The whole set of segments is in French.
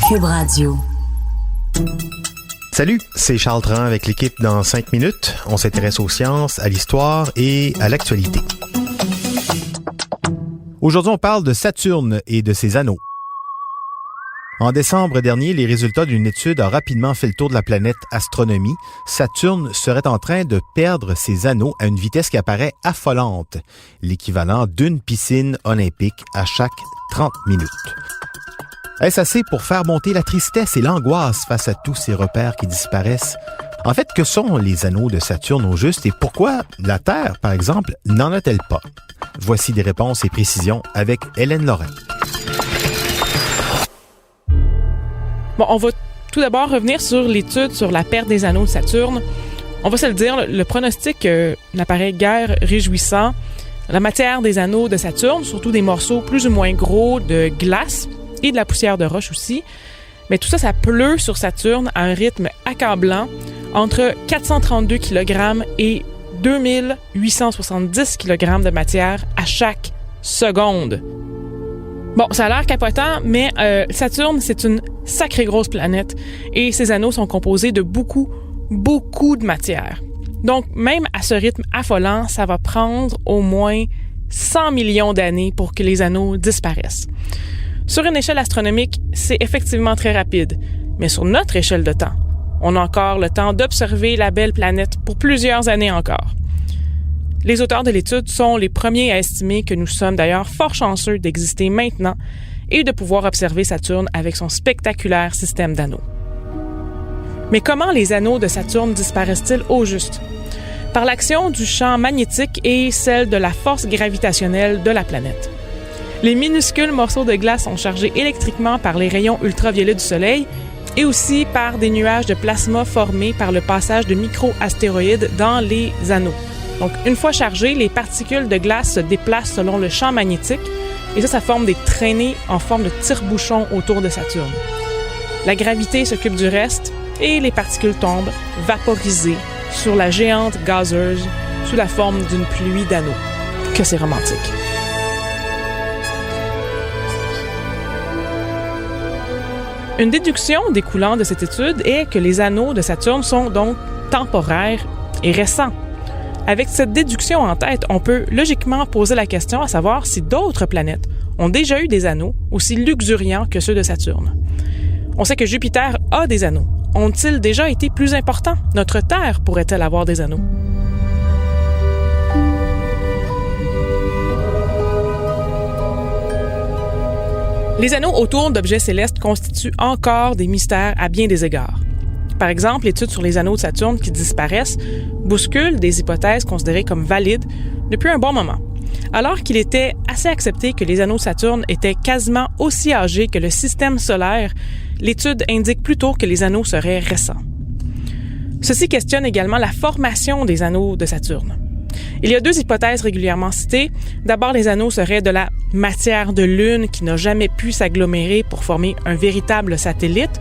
Cube Radio. Salut, c'est Charles Tran avec l'équipe dans 5 minutes. On s'intéresse aux sciences, à l'histoire et à l'actualité. Aujourd'hui, on parle de Saturne et de ses anneaux. En décembre dernier, les résultats d'une étude ont rapidement fait le tour de la planète Astronomie. Saturne serait en train de perdre ses anneaux à une vitesse qui apparaît affolante, l'équivalent d'une piscine olympique à chaque 30 minutes. Est-ce assez pour faire monter la tristesse et l'angoisse face à tous ces repères qui disparaissent? En fait, que sont les anneaux de Saturne au juste et pourquoi la Terre, par exemple, n'en a-t-elle pas? Voici des réponses et précisions avec Hélène Lorrain. Bon, on va tout d'abord revenir sur l'étude sur la perte des anneaux de Saturne. On va se le dire, le pronostic n'apparaît guère réjouissant. La matière des anneaux de Saturne, surtout des morceaux plus ou moins gros de glace et de la poussière de roche aussi, mais tout ça, ça pleut sur Saturne à un rythme accablant, entre 432 kg et 2870 kg de matière à chaque seconde. Bon, ça a l'air capotant, mais Saturne, c'est une sacrée grosse planète et ses anneaux sont composés de beaucoup de matière. Donc, même à ce rythme affolant, ça va prendre au moins 100 millions d'années pour que les anneaux disparaissent. Sur une échelle astronomique, c'est effectivement très rapide, mais sur notre échelle de temps, on a encore le temps d'observer la belle planète pour plusieurs années encore. Les auteurs de l'étude sont les premiers à estimer que nous sommes d'ailleurs fort chanceux d'exister maintenant et de pouvoir observer Saturne avec son spectaculaire système d'anneaux. Mais comment les anneaux de Saturne disparaissent-ils au juste? Par l'action du champ magnétique et celle de la force gravitationnelle de la planète. Les minuscules morceaux de glace sont chargés électriquement par les rayons ultraviolets du Soleil et aussi par des nuages de plasma formés par le passage de micro-astéroïdes dans les anneaux. Donc, une fois chargées, les particules de glace se déplacent selon le champ magnétique et ça forme des traînées en forme de tire-bouchon autour de Saturne. La gravité s'occupe du reste et les particules tombent, vaporisées, sur la géante gazeuse sous la forme d'une pluie d'anneaux. Que c'est romantique. Une déduction découlant de cette étude est que les anneaux de Saturne sont donc temporaires et récents. Avec cette déduction en tête, on peut logiquement poser la question à savoir si d'autres planètes ont déjà eu des anneaux aussi luxuriants que ceux de Saturne. On sait que Jupiter a des anneaux. Ont-ils déjà été plus importants? Notre Terre pourrait-elle avoir des anneaux? Les anneaux autour d'objets célestes constituent encore des mystères à bien des égards. Par exemple, l'étude sur les anneaux de Saturne qui disparaissent bouscule des hypothèses considérées comme valides depuis un bon moment. Alors qu'il était assez accepté que les anneaux de Saturne étaient quasiment aussi âgés que le système solaire, l'étude indique plutôt que les anneaux seraient récents. Ceci questionne également la formation des anneaux de Saturne. Il y a deux hypothèses régulièrement citées. D'abord, les anneaux seraient de la matière de Lune qui n'a jamais pu s'agglomérer pour former un véritable satellite,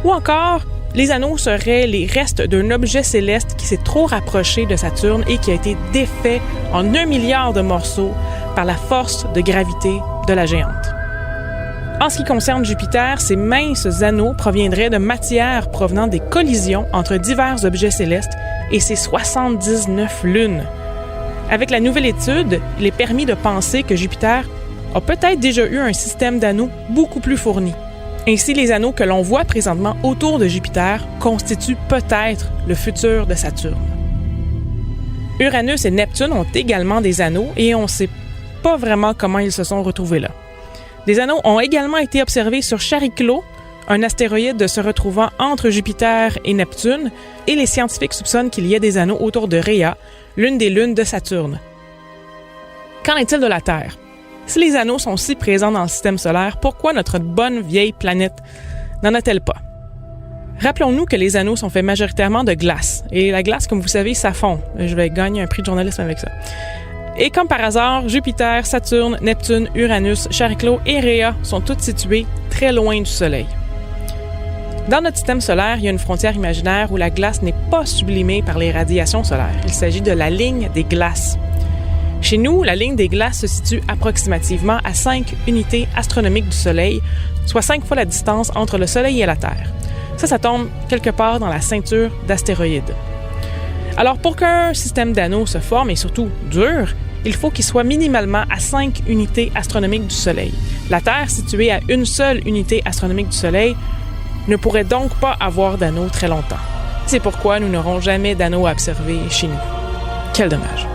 ou encore les anneaux seraient les restes d'un objet céleste qui s'est trop rapproché de Saturne et qui a été défait en 1 milliard de morceaux par la force de gravité de la géante. En ce qui concerne Jupiter, ces minces anneaux proviendraient de matière provenant des collisions entre divers objets célestes et ses 79 lunes. Avec la nouvelle étude, il est permis de penser que Jupiter a peut-être déjà eu un système d'anneaux beaucoup plus fourni. Ainsi, les anneaux que l'on voit présentement autour de Jupiter constituent peut-être le futur de Saturne. Uranus et Neptune ont également des anneaux et on ne sait pas vraiment comment ils se sont retrouvés là. Des anneaux ont également été observés sur Chariklo, un astéroïde se retrouvant entre Jupiter et Neptune, et les scientifiques soupçonnent qu'il y ait des anneaux autour de Rhea, l'une des lunes de Saturne. Qu'en est-il de la Terre? Si les anneaux sont si présents dans le système solaire, pourquoi notre bonne vieille planète n'en a-t-elle pas? Rappelons-nous que les anneaux sont faits majoritairement de glace. Et la glace, comme vous savez, ça fond. Je vais gagner un prix de journalisme avec ça. Et comme par hasard, Jupiter, Saturne, Neptune, Uranus, Chariklo et Rhea sont toutes situées très loin du Soleil. Dans notre système solaire, il y a une frontière imaginaire où la glace n'est pas sublimée par les radiations solaires. Il s'agit de la ligne des glaces. Chez nous, la ligne des glaces se situe approximativement à 5 unités astronomiques du Soleil, soit 5 fois la distance entre le Soleil et la Terre. Ça tombe quelque part dans la ceinture d'astéroïdes. Alors, pour qu'un système d'anneaux se forme et surtout dure, il faut qu'il soit minimalement à 5 unités astronomiques du Soleil. La Terre, située à une seule unité astronomique du Soleil, ne pourrait donc pas avoir d'anneaux très longtemps. C'est pourquoi nous n'aurons jamais d'anneaux à observer chez nous. Quel dommage.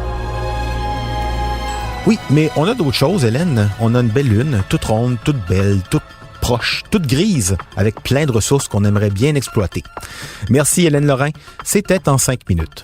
Oui, mais on a d'autres choses, Hélène. On a une belle lune, toute ronde, toute belle, toute proche, toute grise, avec plein de ressources qu'on aimerait bien exploiter. Merci Hélène Lorrain. C'était en 5 minutes.